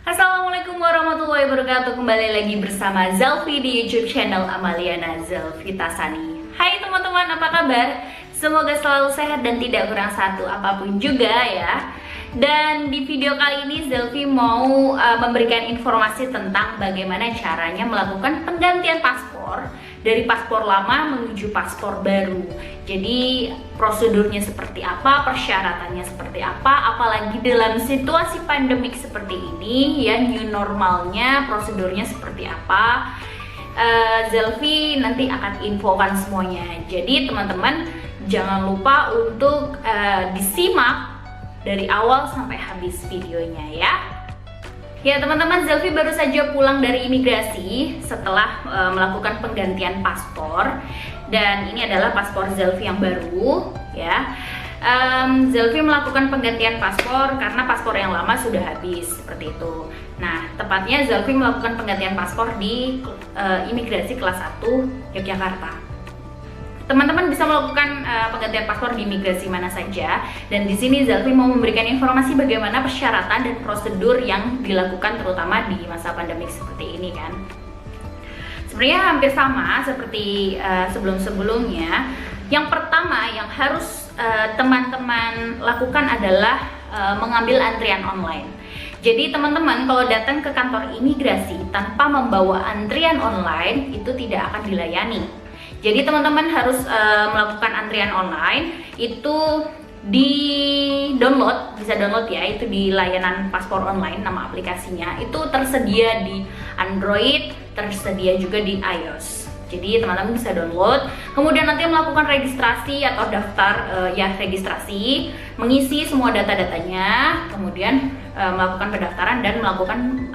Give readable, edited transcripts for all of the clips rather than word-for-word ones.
Assalamualaikum warahmatullahi wabarakatuh. Kembali lagi bersama Zelfi di YouTube channel Amaliana Zelfitasani. Hai teman-teman, apa kabar? Semoga selalu sehat dan tidak kurang satu apapun juga ya. Dan di video kali ini Zelfi mau memberikan informasi tentang bagaimana caranya melakukan penggantian paspor dari paspor lama menuju paspor baru. Jadi prosedurnya seperti apa, persyaratannya seperti apa, apalagi dalam situasi pandemik seperti ini ya, new normalnya prosedurnya seperti apa. Zelfi nanti akan infokan semuanya. Jadi teman-teman jangan lupa untuk disimak dari awal sampai habis videonya ya. Ya teman-teman, Zelfi baru saja pulang dari imigrasi setelah melakukan penggantian paspor. Dan ini adalah paspor Zelfi yang baru ya. Zelfi melakukan penggantian paspor karena paspor yang lama sudah habis, seperti itu. Nah, tepatnya Zelfi melakukan penggantian paspor di imigrasi kelas 1 Yogyakarta. Teman-teman bisa melakukan penggantian paspor di imigrasi mana saja, dan di sini Zelfi mau memberikan informasi bagaimana persyaratan dan prosedur yang dilakukan terutama di masa pandemik seperti ini kan. Sebenarnya hampir sama seperti sebelum-sebelumnya. Yang pertama yang harus teman-teman lakukan adalah mengambil antrian online. Jadi teman-teman kalau datang ke kantor imigrasi tanpa membawa antrian online itu tidak akan dilayani. Jadi teman-teman harus melakukan antrian online, itu di download, bisa download ya, itu di layanan paspor online, nama aplikasinya itu tersedia di Android, tersedia juga di iOS. Jadi teman-teman bisa download, kemudian nanti melakukan registrasi atau daftar registrasi, mengisi semua data-datanya, kemudian melakukan pendaftaran dan melakukan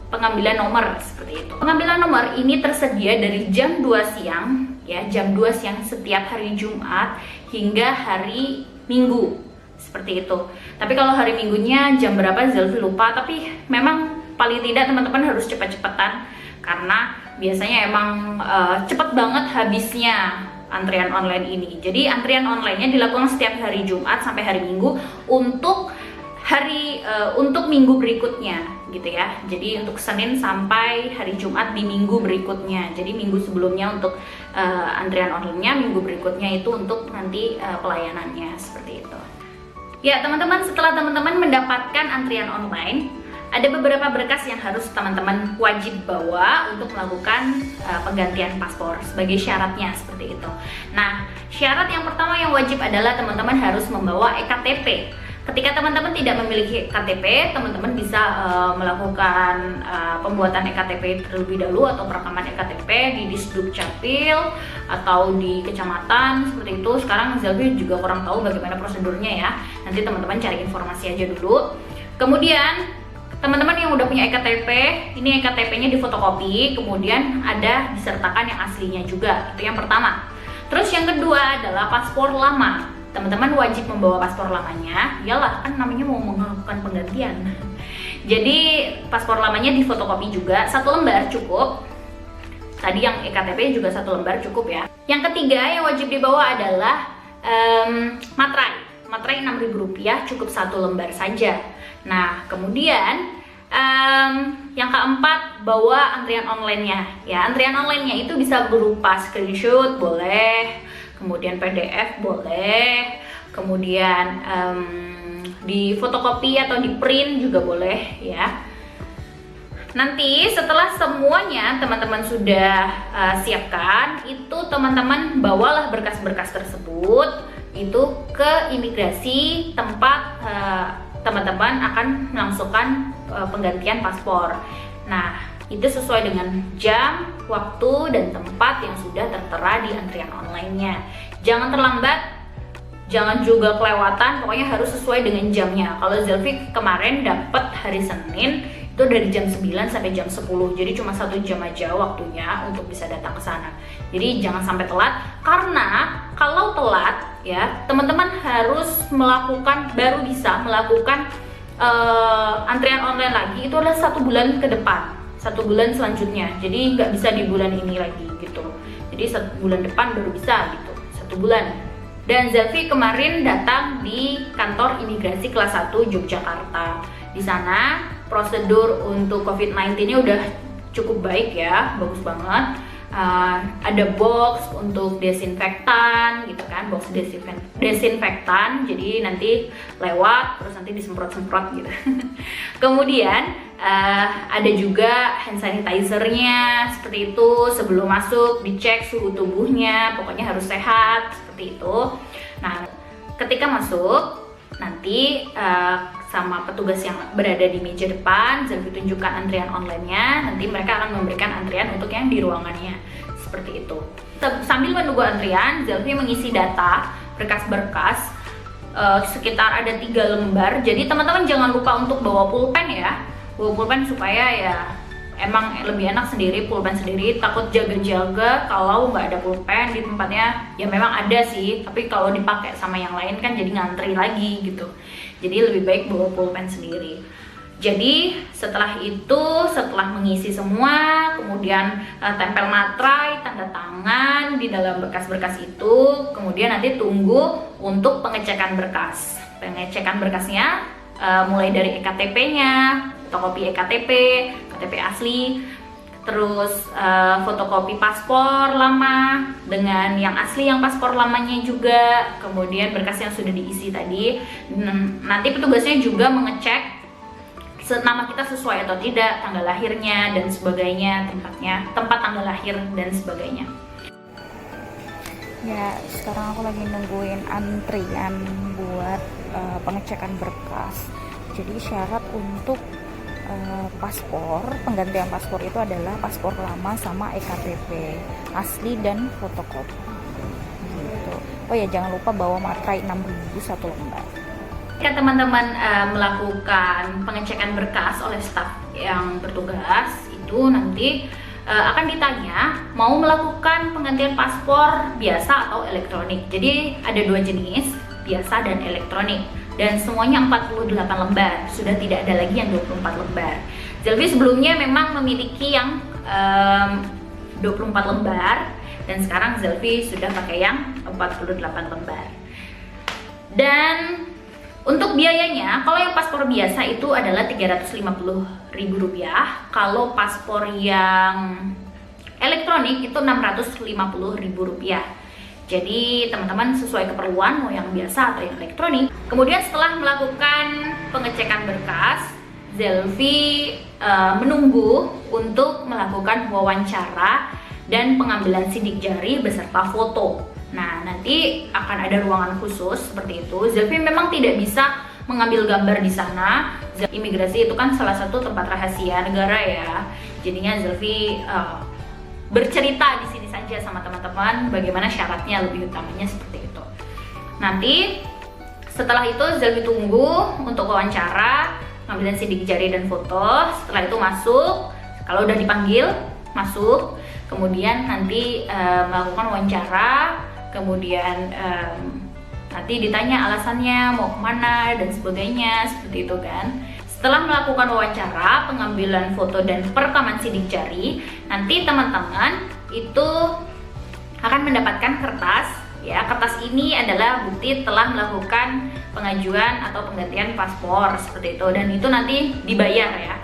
pengambilan nomor seperti itu. Pengambilan nomor ini tersedia dari jam 2 siang ya, jam 2 siang setiap hari Jumat hingga hari Minggu seperti itu. Tapi kalau hari Minggunya jam berapa Zelfi lupa, tapi memang paling tidak teman-teman harus cepat-cepatan karena biasanya emang cepet banget habisnya antrian online ini. Jadi antrian online-nya dilakukan setiap hari Jumat sampai hari Minggu untuk untuk minggu berikutnya gitu ya. Jadi untuk Senin sampai hari Jumat di minggu berikutnya. Jadi minggu sebelumnya untuk antrian online-nya, minggu berikutnya itu untuk nanti pelayanannya seperti itu. Ya teman-teman, setelah teman-teman mendapatkan antrian online, ada beberapa berkas yang harus teman-teman wajib bawa untuk melakukan penggantian paspor sebagai syaratnya seperti itu. Nah, syarat yang pertama yang wajib adalah teman-teman harus membawa EKTP. Ketika teman-teman tidak memiliki KTP, teman-teman bisa melakukan pembuatan EKTP terlebih dahulu atau perekaman EKTP di Disduk Capil atau di kecamatan seperti itu. Sekarang Zelfi juga kurang tahu bagaimana prosedurnya ya. Nanti teman-teman cari informasi aja dulu. Kemudian teman-teman yang udah punya EKTP, ini EKTP-nya difotokopi, kemudian ada disertakan yang aslinya juga. Itu yang pertama. Terus yang kedua adalah paspor lama. Teman-teman wajib membawa paspor lamanya, iyalah kan namanya mau melakukan penggantian. Jadi paspor lamanya difotokopi juga, 1 lembar cukup. Tadi yang EKTP juga 1 lembar cukup ya. Yang ketiga yang wajib dibawa adalah materai. Materai Rp6.000 cukup 1 lembar saja. Nah kemudian yang keempat, bawa antrian online-nya. Ya, antrian online-nya itu bisa berupa screenshot boleh, kemudian PDF boleh, kemudian di fotokopi atau di print juga boleh ya. Nanti setelah semuanya teman-teman sudah siapkan, itu teman-teman bawalah berkas-berkas tersebut itu ke imigrasi tempat teman-teman akan melangsungkan penggantian paspor. Nah, itu sesuai dengan jam, waktu, dan tempat yang sudah tertera di antrian online-nya. Jangan terlambat, jangan juga kelewatan, pokoknya harus sesuai dengan jamnya. Kalau Zelfi kemarin dapat hari Senin, itu dari jam 9 sampai jam 10, jadi cuma 1 jam aja waktunya untuk bisa datang ke sana. Jadi jangan sampai telat, karena kalau telat ya teman-teman harus baru bisa melakukan antrian online lagi, itu adalah 1 bulan ke depan, 1 bulan selanjutnya. Jadi nggak bisa di bulan ini lagi gitu. Jadi 1 bulan depan baru bisa gitu, 1 bulan. Dan Zelvi kemarin datang di kantor imigrasi kelas 1 Yogyakarta. Di sana prosedur untuk COVID-19-nya udah cukup baik ya, bagus banget. Ada box untuk desinfektan gitu kan, box desinfektan, jadi nanti lewat terus nanti disemprot-semprot gitu. Kemudian ada juga hand sanitizer-nya seperti itu, sebelum masuk dicek suhu tubuhnya, pokoknya harus sehat seperti itu. Nah, ketika masuk nanti sama petugas yang berada di meja depan, Zelvi tunjukkan antrian online-nya, nanti mereka akan memberikan antrian untuk yang di ruangannya, seperti itu. Sambil menunggu antrian, Zelvi mengisi data berkas-berkas, sekitar ada 3 lembar, jadi teman-teman jangan lupa untuk bawa pulpen ya, bawa pulpen supaya ya emang lebih enak sendiri, pulpen sendiri, takut jaga-jaga kalau nggak ada pulpen di tempatnya. Ya memang ada sih, tapi kalau dipakai sama yang lain kan jadi ngantri lagi gitu, jadi lebih baik bawa pulpen sendiri. Jadi setelah itu, setelah mengisi semua, kemudian tempel materai, tanda tangan di dalam berkas-berkas itu, kemudian nanti tunggu untuk pengecekan berkas. Pengecekan berkasnya mulai dari EKTP-nya, fotokopi EKTP, KTP asli, terus fotokopi paspor lama dengan yang asli yang paspor lamanya juga, kemudian berkas yang sudah diisi tadi. Nanti petugasnya juga mengecek nama kita sesuai atau tidak, tanggal lahirnya dan sebagainya, tempat tanggal lahir dan sebagainya. Ya, sekarang aku lagi nungguin antrian buat pengecekan berkas. Jadi syarat untuk paspor, penggantian paspor itu adalah paspor lama sama EKTP asli dan fotokopi gitu. Oh ya, jangan lupa bawa materai 6.000 satu lembar. Jika teman-teman melakukan pengecekan berkas oleh staf yang bertugas, itu nanti akan ditanya mau melakukan penggantian paspor biasa atau elektronik. Jadi ada 2 jenis, biasa dan elektronik, dan semuanya 48 lembar, sudah tidak ada lagi yang 24 lembar. Zelvi sebelumnya memang memiliki yang 24 lembar, dan sekarang Zelvi sudah pakai yang 48 lembar. Dan untuk biayanya, kalau yang paspor biasa itu adalah Rp350.000, kalau paspor yang elektronik itu Rp650.000. Jadi teman-teman sesuai keperluan mau yang biasa atau yang elektronik. Kemudian setelah melakukan pengecekan berkas, Zelvi menunggu untuk melakukan wawancara dan pengambilan sidik jari beserta foto. Nah, nanti akan ada ruangan khusus seperti itu. Zelvi memang tidak bisa mengambil gambar di sana. Imigrasi itu kan salah satu tempat rahasia negara ya. Jadinya Zelvi bercerita di sini saja sama teman-teman bagaimana syaratnya, lebih utamanya seperti itu. Nanti setelah itu Zelvi tunggu untuk wawancara, pengambilan sidik jari dan foto. Setelah itu masuk, kalau udah dipanggil masuk, kemudian nanti melakukan wawancara. Kemudian nanti ditanya alasannya mau kemana dan sebagainya, seperti itu kan. Setelah melakukan wawancara, pengambilan foto dan perekaman sidik jari, nanti teman-teman itu akan mendapatkan kertas. Ya, kertas ini adalah bukti telah melakukan pengajuan atau penggantian paspor seperti itu, dan itu nanti dibayar ya.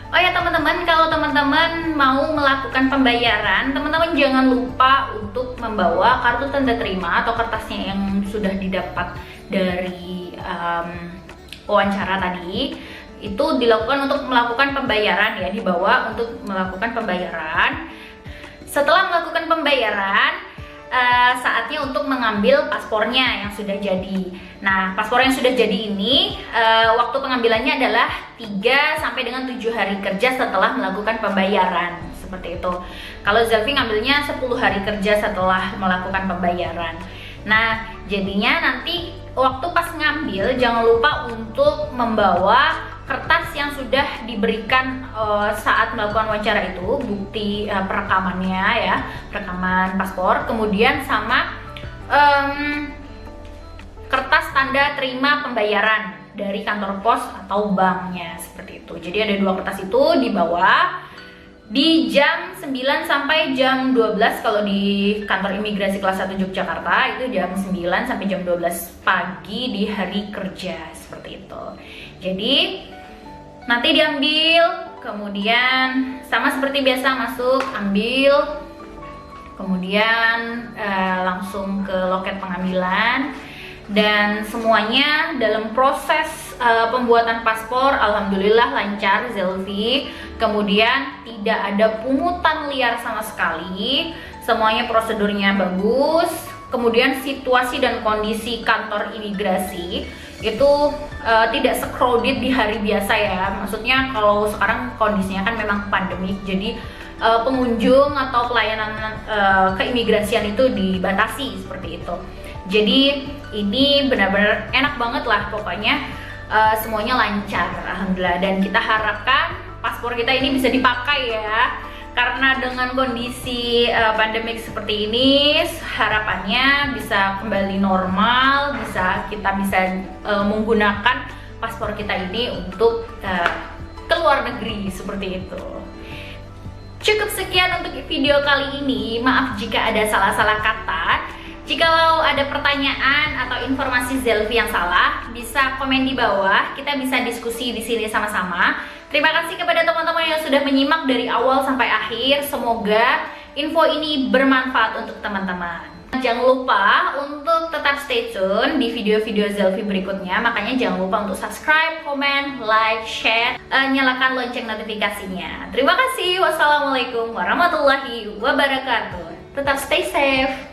Oh ya teman-teman, kalau teman-teman mau melakukan pembayaran, teman-teman jangan lupa untuk membawa kartu tanda terima atau kertasnya yang sudah didapat dari wawancara tadi. Itu dilakukan untuk melakukan pembayaran ya, dibawa untuk melakukan pembayaran. Setelah melakukan pembayaran, saatnya untuk mengambil paspornya yang sudah jadi. Nah, paspor yang sudah jadi ini waktu pengambilannya adalah 3 sampai dengan 7 hari kerja setelah melakukan pembayaran, seperti itu. Kalau Zelvi ngambilnya 10 hari kerja setelah melakukan pembayaran. Nah, jadinya nanti waktu pas ngambil jangan lupa untuk membawa kertas yang sudah diberikan saat melakukan wawancara itu, bukti perekamannya ya, perekaman paspor, kemudian sama kertas tanda terima pembayaran dari kantor pos atau banknya, seperti itu. Jadi ada 2 kertas itu dibawa, di jam 9 sampai jam 12 kalau di kantor imigrasi kelas 1 Yogyakarta itu jam 9 sampai jam 12 pagi di hari kerja seperti itu. Jadi nanti diambil, kemudian sama seperti biasa masuk, ambil, kemudian langsung ke loket pengambilan, dan semuanya dalam proses pembuatan paspor alhamdulillah lancar Zelvi. Kemudian tidak ada pungutan liar sama sekali, semuanya prosedurnya bagus. Kemudian situasi dan kondisi kantor imigrasi itu tidak se-crowded di hari biasa ya. Maksudnya kalau sekarang kondisinya kan memang pandemik, jadi pengunjung atau pelayanan keimigrasian itu dibatasi seperti itu. Jadi ini benar-benar enak banget lah pokoknya, semuanya lancar alhamdulillah, dan kita harapkan paspor kita ini bisa dipakai ya, karena dengan kondisi pandemik seperti ini harapannya bisa kembali normal, kita bisa menggunakan paspor kita ini untuk ke luar negeri seperti itu. Cukup sekian untuk video kali ini, maaf jika ada salah-salah kata. Jikalau ada pertanyaan atau informasi Zelvi yang salah, bisa komen di bawah, kita bisa diskusi di sini sama-sama. Terima kasih kepada teman-teman yang sudah menyimak dari awal sampai akhir. Semoga info ini bermanfaat untuk teman-teman. Jangan lupa untuk tetap stay tune di video-video Zelvi berikutnya. Makanya jangan lupa untuk subscribe, komen, like, share, nyalakan lonceng notifikasinya. Terima kasih. Wassalamualaikum warahmatullahi wabarakatuh. Tetap stay safe.